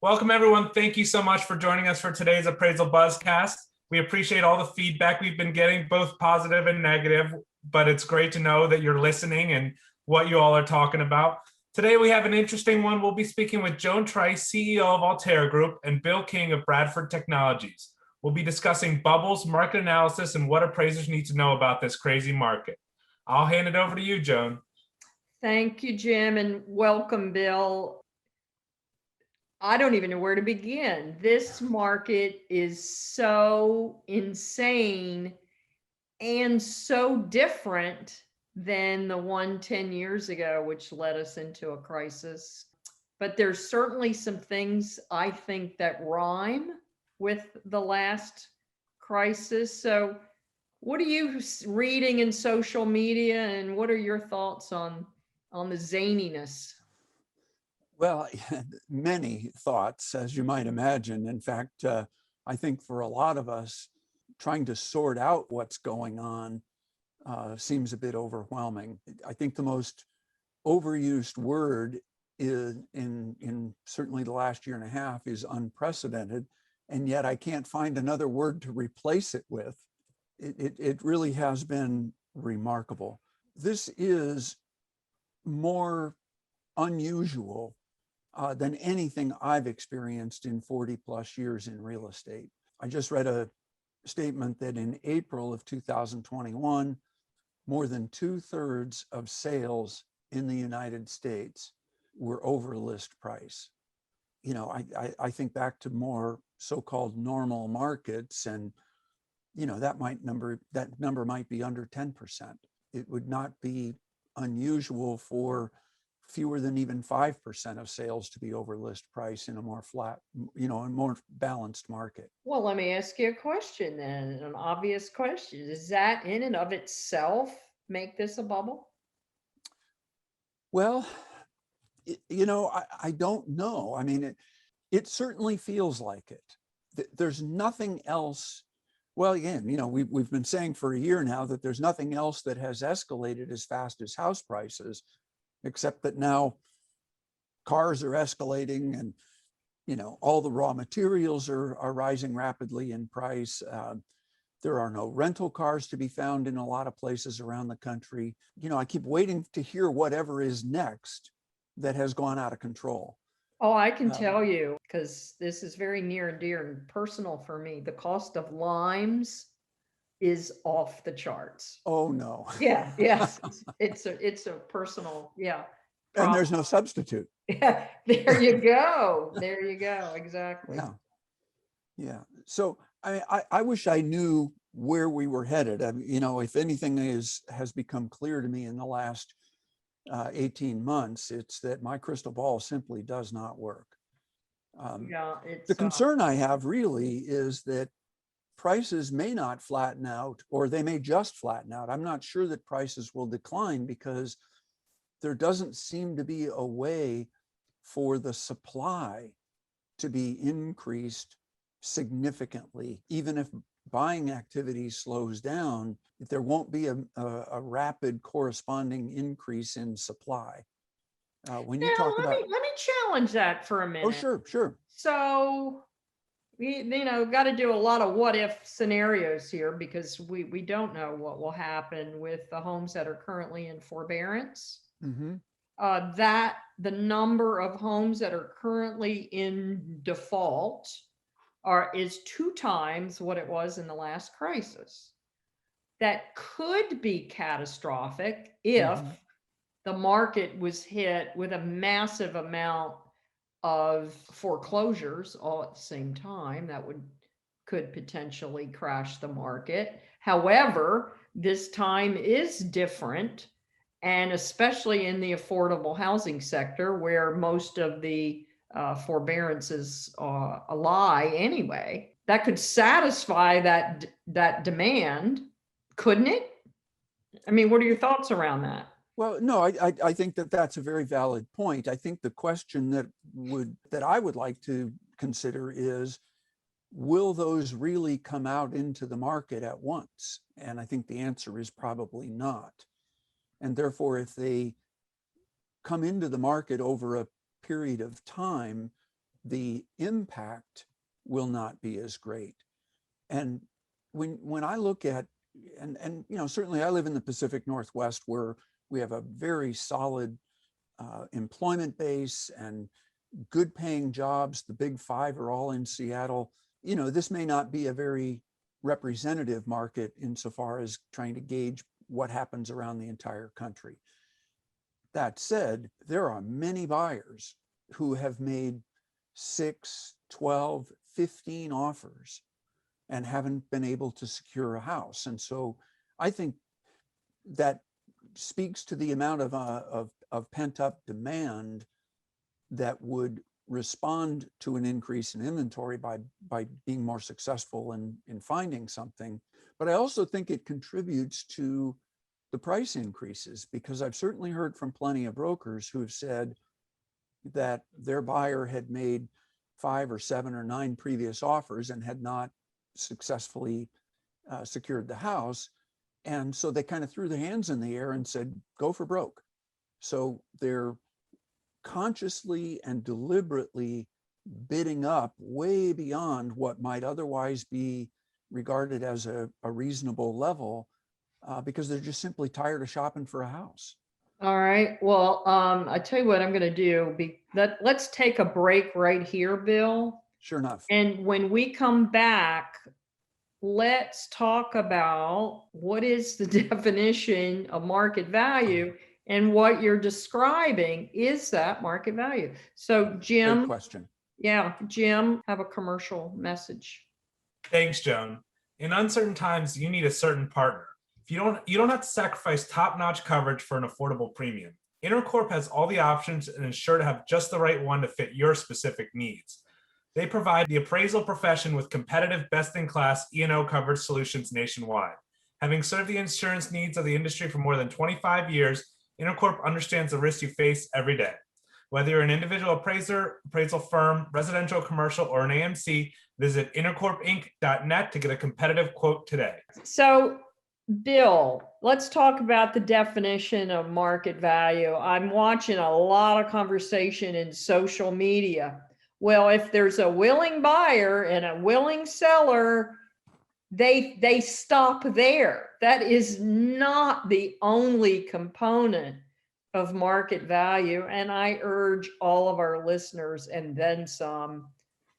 Welcome, everyone. Thank you so much for joining us for today's Appraisal Buzzcast. We appreciate all the feedback we've been getting, both positive and negative, but it's great to know that you're listening and what you all are talking about. Today, we have an interesting one. We'll be speaking with Joan Trice, CEO of Allterra Group, and Bill King of Bradford Technologies. We'll be discussing bubbles, market analysis, and what appraisers need to know about this crazy market. I'll hand it over to you, Joan. Thank you, Jim, and welcome, Bill. I don't even know where to begin. This market is so insane and so different than the one 10 years ago, which led us into a crisis. But there's certainly some things I think that rhyme with the last crisis. So what are you reading in social media, and what are your thoughts on the zaniness? Well, many thoughts, as you might imagine. In fact, I think for a lot of us, trying to sort out what's going on seems a bit overwhelming. I think the most overused word in certainly the last year and a half is unprecedented, and yet I can't find another word to replace it with. It really has been remarkable. This is more unusual than anything I've experienced in 40 plus years in real estate. I just read a statement that in April of 2021, more than 2/3 of sales in the United States were over list price. You know, I think back to more so-called normal markets, and you know, that number might be under 10%. It would not be unusual for fewer than even 5% of sales to be over list price in a more flat, you know, a more balanced market. Well, let me ask you a question then, an obvious question. Does that in and of itself make this a bubble? Well, you know, I don't know. I mean, it certainly feels like it. There's nothing else. Well, again, you know, we've been saying for a year now that there's nothing else that has escalated as fast as house prices, except that now cars are escalating, and you know, all the raw materials are rising rapidly in price. There are no rental cars to be found in a lot of places around the country. You know, I keep waiting to hear whatever is next that has gone out of control. Oh, I can tell you, because this is very near and dear and personal for me. The cost of limes is off the charts. Oh no. Yeah, yes, it's a personal, yeah. And there's no substitute. Yeah, there you go. There you go. Exactly. Yeah. Yeah. So I wish I knew where we were headed. I mean, you know, if anything has become clear to me in the last 18 months, it's that my crystal ball simply does not work. Yeah, the concern I have really is that prices may not flatten out, or they may just flatten out. I'm not sure that prices will decline, because there doesn't seem to be a way for the supply to be increased significantly. Even if buying activity slows down, there won't be a rapid corresponding increase in supply. When you talk about, let me challenge that for a minute. Oh, sure. So we, you know, got to do a lot of what if scenarios here, because we don't know what will happen with the homes that are currently in forbearance. Mm-hmm. That the number of homes that are currently in default is 2 times what it was in the last crisis. That could be catastrophic if the market was hit with a massive amount of foreclosures all at the same time. That could potentially crash the market. However, this time is different, and especially in the affordable housing sector, where most of the forbearances lie anyway, that could satisfy that demand, couldn't it? I mean, what are your thoughts around that? Well, no, I think that that's a very valid point. I think the question that I would like to consider is, will those really come out into the market at once? And I think the answer is probably not. And therefore, if they come into the market over a period of time, the impact will not be as great. And when I look at, and certainly I live in the Pacific Northwest, where we have a very solid employment base and good paying jobs. The big five are all in Seattle. This may not be a very representative market insofar as trying to gauge what happens around the entire country. That said, there are many buyers who have made 6, 12, 15 offers and haven't been able to secure a house. And so I think that speaks to the amount of pent-up demand that would respond to an increase in inventory by being more successful in finding something. But I also think it contributes to the price increases, because I've certainly heard from plenty of brokers who have said that their buyer had made 5 or 7 or 9 previous offers and had not successfully secured the house. And so they kind of threw their hands in the air and said, go for broke. So they're consciously and deliberately bidding up way beyond what might otherwise be regarded as a reasonable level, because they're just simply tired of shopping for a house. All right. Well, I tell you what I'm going to do. Let's take a break right here, Bill. Sure enough. And when we come back, let's talk about what is the definition of market value, and what you're describing is that market value. So Jim, Great question. Yeah, Jim, have a commercial message. Thanks, Joan. In uncertain times, you need a certain partner. If you don't have to sacrifice top-notch coverage for an affordable premium. Intercorp has all the options and is sure to have just the right one to fit your specific needs. They provide the appraisal profession with competitive, best-in-class E&O coverage solutions nationwide. Having served the insurance needs of the industry for more than 25 years, Intercorp understands the risks you face every day. Whether you're an individual appraiser, appraisal firm, residential, commercial, or an AMC, visit intercorpinc.net to get a competitive quote today. So, Bill, let's talk about the definition of market value. I'm watching a lot of conversation in social media. Well, if there's a willing buyer and a willing seller, they stop there. That is not the only component of market value. And I urge all of our listeners, and then some,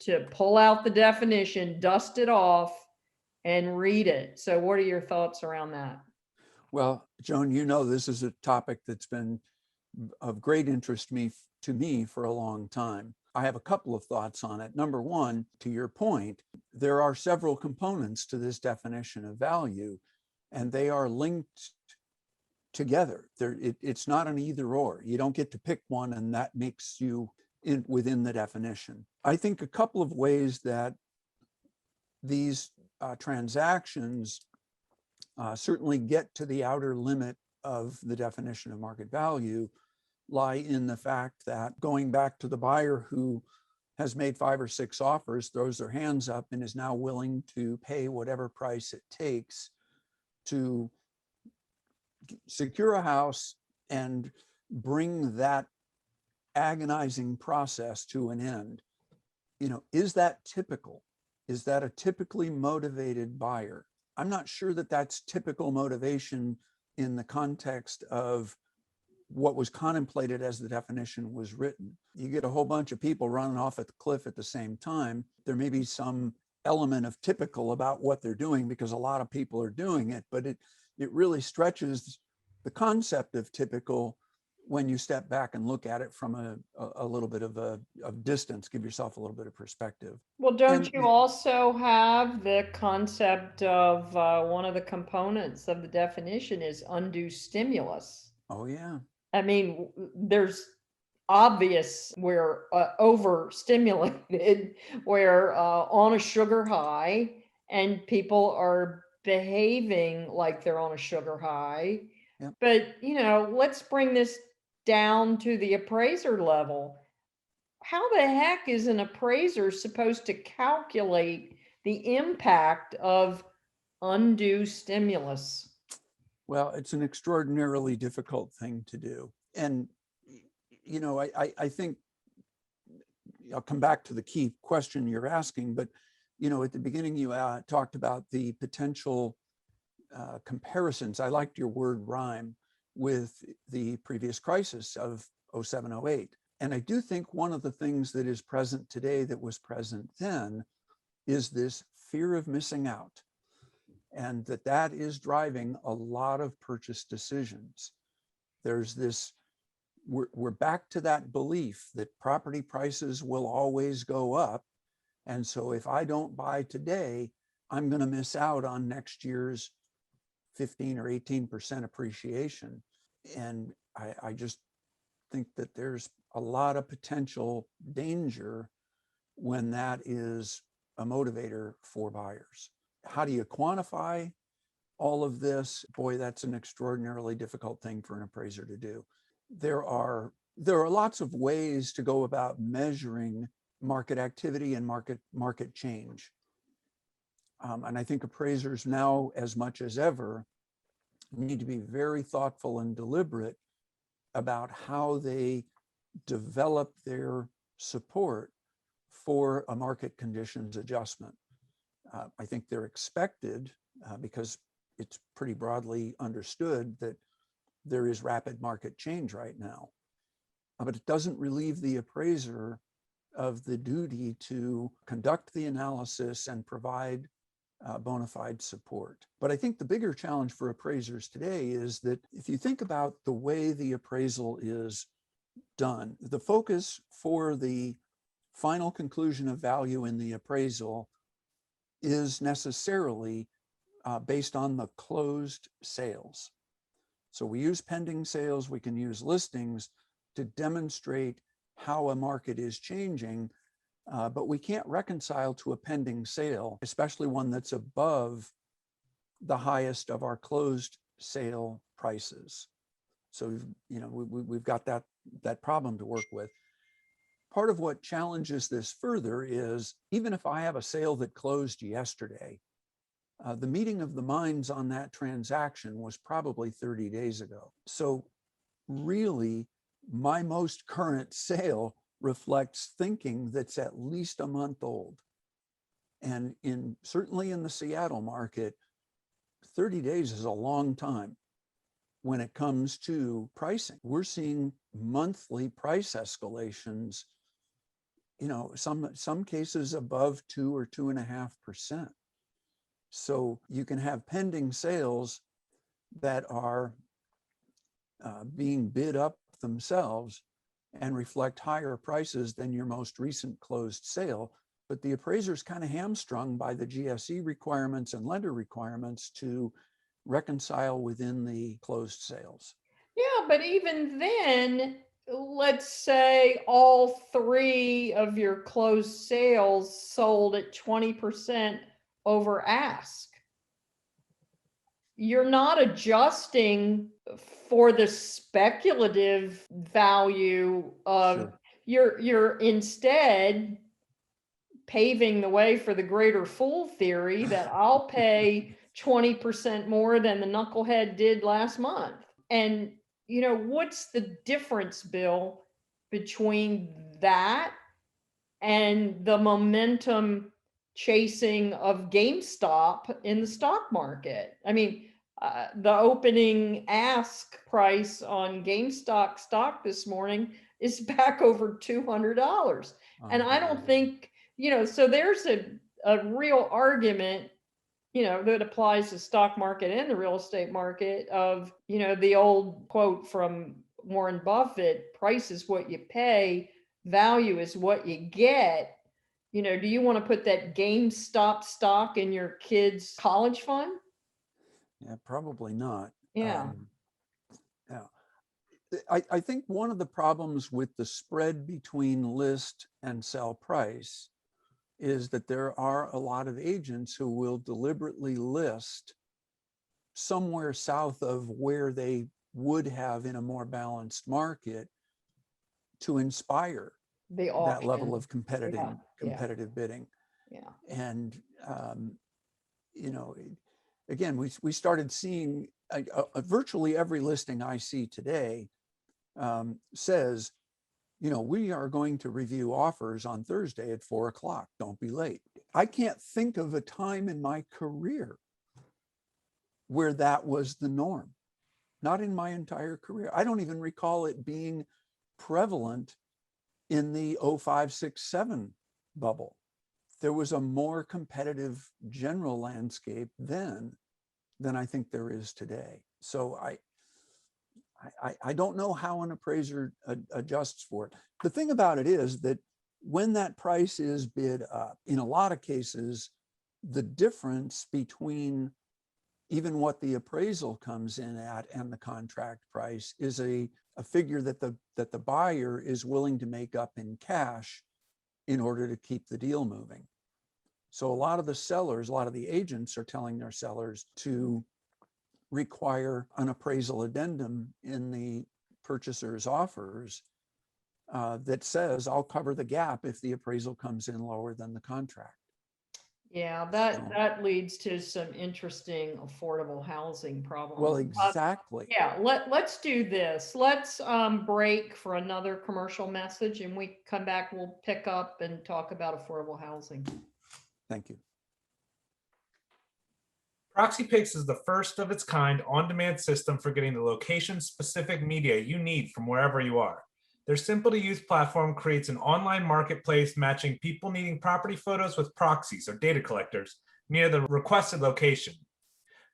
to pull out the definition, dust it off, and read it. So what are your thoughts around that? Well, Joan, this is a topic that's been of great interest to me for a long time. I have a couple of thoughts on it. Number one, to your point, there are several components to this definition of value, and they are linked together. It's not an either or. You don't get to pick one and that makes you within the definition. I think a couple of ways that these transactions certainly get to the outer limit of the definition of market value lie in the fact that, going back to the buyer who has made 5 or 6 offers, throws their hands up, and is now willing to pay whatever price it takes to secure a house and bring that agonizing process to an end. Is that typical? Is that a typically motivated buyer? I'm not sure that that's typical motivation in the context of what was contemplated as the definition was written. You get a whole bunch of people running off at the cliff at the same time. There may be some element of typical about what they're doing because a lot of people are doing it, but it really stretches the concept of typical when you step back and look at it from a little bit of distance, give yourself a little bit of perspective. Well, don't you also have the concept of one of the components of the definition is undue stimulus? Oh, yeah. I mean, there's obvious we're overstimulated, we're on a sugar high, and people are behaving like they're on a sugar high. Yep. But, let's bring this down to the appraiser level. How the heck is an appraiser supposed to calculate the impact of undue stimulus? Well, it's an extraordinarily difficult thing to do. And, I think I'll come back to the key question you're asking, but at the beginning you talked about the potential comparisons. I liked your word rhyme with the previous crisis of 07, 08. And I do think one of the things that is present today that was present then is this fear of missing out. And that is driving a lot of purchase decisions. There's this, we're back to that belief that property prices will always go up. And so if I don't buy today, I'm going to miss out on next year's 15 or 18% appreciation. And I just think that there's a lot of potential danger when that is a motivator for buyers. How do you quantify all of this? Boy, that's an extraordinarily difficult thing for an appraiser to do. There are lots of ways to go about measuring market activity and market change. And I think appraisers now, as much as ever, need to be very thoughtful and deliberate about how they develop their support for a market conditions adjustment. I think they're expected because it's pretty broadly understood that there is rapid market change right now. But it doesn't relieve the appraiser of the duty to conduct the analysis and provide bona fide support. But I think the bigger challenge for appraisers today is that if you think about the way the appraisal is done, the focus for the final conclusion of value in the appraisal is necessarily based on the closed sales. So we use pending sales, we can use listings to demonstrate how a market is changing, but we can't reconcile to a pending sale, especially one that's above the highest of our closed sale prices. So, we've got that problem to work with. Part of what challenges this further is, even if I have a sale that closed yesterday, the meeting of the minds on that transaction was probably 30 days ago. So really, my most current sale reflects thinking that's at least a month old. And certainly in the Seattle market, 30 days is a long time when it comes to pricing. We're seeing monthly price escalations, some cases above 2 or 2.5%. So you can have pending sales that are being bid up themselves and reflect higher prices than your most recent closed sale. But the appraiser's kind of hamstrung by the GSE requirements and lender requirements to reconcile within the closed sales. Yeah, but even then, let's say all 3 of your closed sales sold at 20% over ask. You're not adjusting for the speculative value of you're instead paving the way for the greater fool theory that I'll pay 20% more than the knucklehead did last month. And what's the difference, Bill, between that and the momentum chasing of GameStop in the stock market? I mean, the opening ask price on GameStop stock this morning is back over $200. And I don't think, so there's a real argument, that applies to stock market and the real estate market of, the old quote from Warren Buffett, price is what you pay, value is what you get. Do you want to put that GameStop stock in your kid's college fund? Yeah, probably not. Yeah. I think one of the problems with the spread between list and sell price is that there are a lot of agents who will deliberately list somewhere south of where they would have in a more balanced market to inspire The that auction. level of competitive Yeah. bidding. Yeah. And again, we started seeing virtually every listing I see today says, we are going to review offers on Thursday at 4 o'clock. Don't be late. I can't think of a time in my career where that was the norm. Not in my entire career. I don't even recall it being prevalent in the 05, 6, 7 bubble. There was a more competitive general landscape then than I think there is today. So I don't know how an appraiser adjusts for it. The thing about it is that when that price is bid up, in a lot of cases, the difference between even what the appraisal comes in at and the contract price is a figure that the buyer is willing to make up in cash in order to keep the deal moving. So a lot of the sellers, a lot of the agents are telling their sellers to require an appraisal addendum in the purchaser's offers that says, I'll cover the gap if the appraisal comes in lower than the contract. Yeah, that leads to some interesting affordable housing problems. Well, exactly. Yeah, let's do this. Let's break for another commercial message, and we come back, we'll pick up and talk about affordable housing. Thank you. ProxyPix is the first of its kind on-demand system for getting the location-specific media you need from wherever you are. Their simple-to-use platform creates an online marketplace matching people needing property photos with proxies or data collectors near the requested location.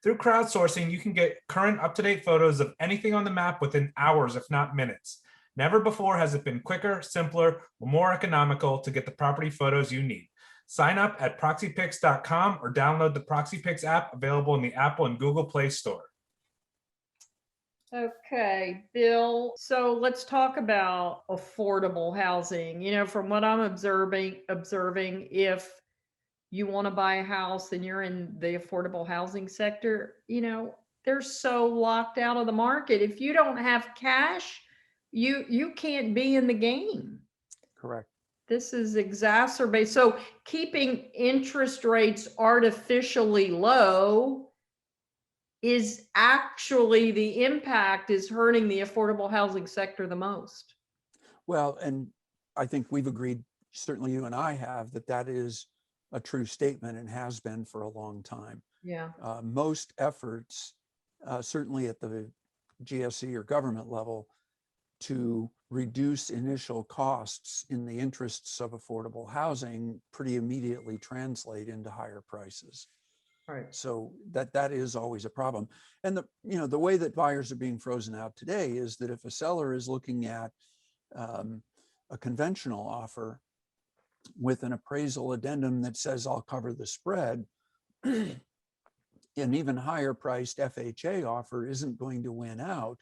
Through crowdsourcing, you can get current up-to-date photos of anything on the map within hours, if not minutes. Never before has it been quicker, simpler, or more economical to get the property photos you need. Sign up at proxypix.com or download the ProxyPix app available in the Apple and Google Play Store. Okay, Bill. So let's talk about affordable housing. From what I'm observing, if you want to buy a house and you're in the affordable housing sector, they're so locked out of the market. If you don't have cash, you can't be in the game. Correct. This is exacerbated. So keeping interest rates artificially low is actually the impact is hurting the affordable housing sector the most. Well, and I think we've agreed, certainly you and I have, that is a true statement and has been for a long time. Yeah. Most efforts, certainly at the GSE or government level, to reduce initial costs in the interests of affordable housing pretty immediately translate into higher prices. Right. So that is always a problem. And the way that buyers are being frozen out today is that if a seller is looking at a conventional offer with an appraisal addendum that says I'll cover the spread, an even higher priced FHA offer isn't going to win out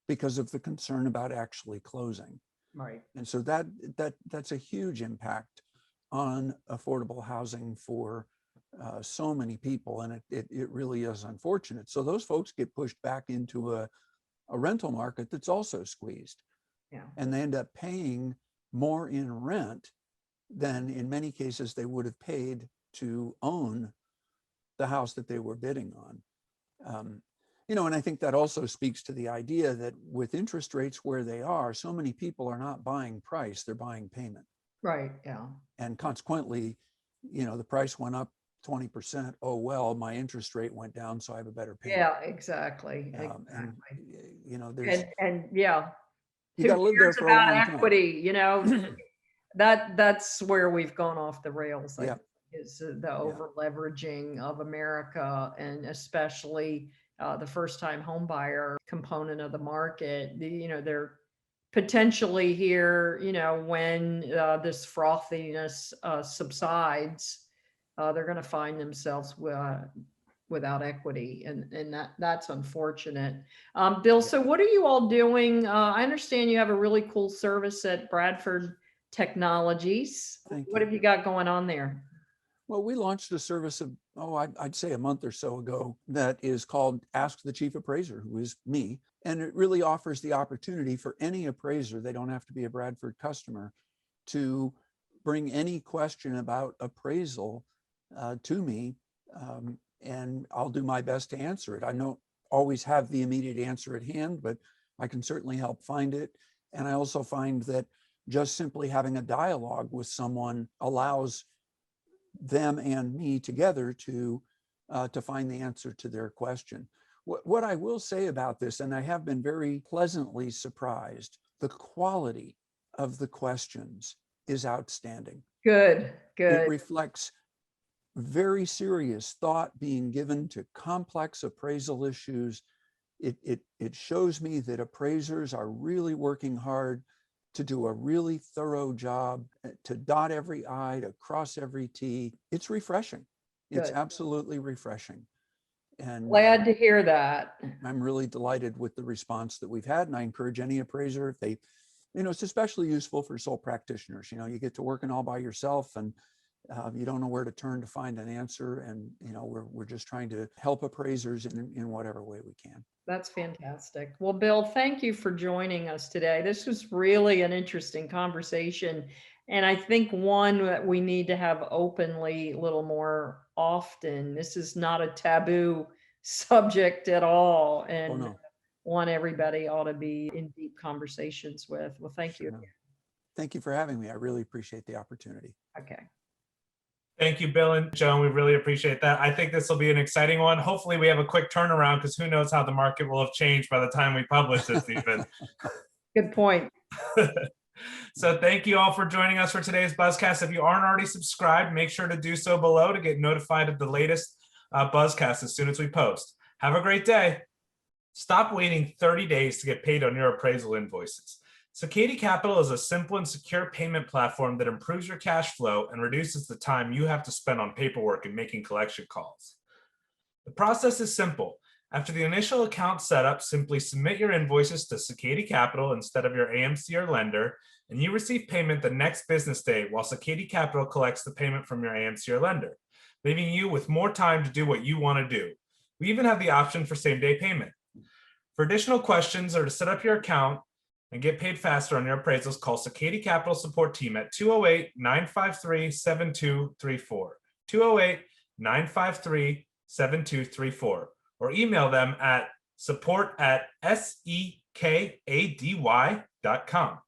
because of the concern about actually closing. Right. And so that's a huge impact on affordable housing for so many people, and it really is unfortunate. So those folks get pushed back into a rental market that's also squeezed. Yeah. And they end up paying more in rent than in many cases they would have paid to own the house that they were bidding on. And I think that also speaks to the idea that with interest rates where they are, so many people are not buying price, they're buying payment. Right. Yeah. And consequently, the price went up 20%. Oh, well, my interest rate went down, so I have a better payment. Yeah, exactly. And, There's, and yeah, you got to live there for a long time. Equity, that's where we've gone off the rails. Yeah. Is the over leveraging of America, and especially the first time home buyer component of the market. They're potentially here, when this frothiness subsides, they're going to find themselves without equity, and that's unfortunate. Bill, so what are you all doing? I understand you have a really cool service at Bradford Technologies. What have you got going on there? Well, we launched a service I'd say a month or so ago that is called Ask the Chief Appraiser, who is me. And it really offers the opportunity for any appraiser, they don't have to be a Bradford customer, to bring any question about appraisal to me, and I'll do my best to answer it. I don't always have the immediate answer at hand, but I can certainly help find it. And I also find that just simply having a dialogue with someone allows them and me together to find the answer to their question. What I will say about this, and I have been very pleasantly surprised, the quality of the questions is outstanding. Good, It good. reflects very serious thought being given to complex appraisal issues. It shows me that appraisers are really working hard to do a really thorough job, to dot every I, to cross every T. It's refreshing. It's Good. absolutely refreshing. And Glad to hear that. I'm really delighted with the response that we've had. And I encourage any appraiser, if they, it's especially useful for sole practitioners. You get to working all by yourself and you don't know where to turn to find an answer. And, we're just trying to help appraisers in whatever way we can. That's fantastic. Well, Bill, thank you for joining us today. This was really an interesting conversation. And I think one that we need to have openly a little more often. This is not a taboo subject at all. And no. one everybody ought to be in deep conversations with. Well, thank you. Sure. Thank you for having me. I really appreciate the opportunity. Okay. Thank you, Bill and Joan. We really appreciate that. I think this will be an exciting one. Hopefully we have a quick turnaround, because who knows how the market will have changed by the time we publish this even. Good point. So thank you all for joining us for today's Buzzcast. If you aren't already subscribed, make sure to do so below to get notified of the latest Buzzcast as soon as we post. Have a great day. Stop waiting 30 days to get paid on your appraisal invoices. Cicady Capital is a simple and secure payment platform that improves your cash flow and reduces the time you have to spend on paperwork and making collection calls. The process is simple. After the initial account setup, simply submit your invoices to Cicady Capital instead of your AMC or lender, and you receive payment the next business day while Cicady Capital collects the payment from your AMC or lender, leaving you with more time to do what you want to do. We even have the option for same-day payment. For additional questions or to set up your account and get paid faster on your appraisals, call Cicady Capital Support Team at 208-953-7234, 208-953-7234, or email them at support@sekady.com.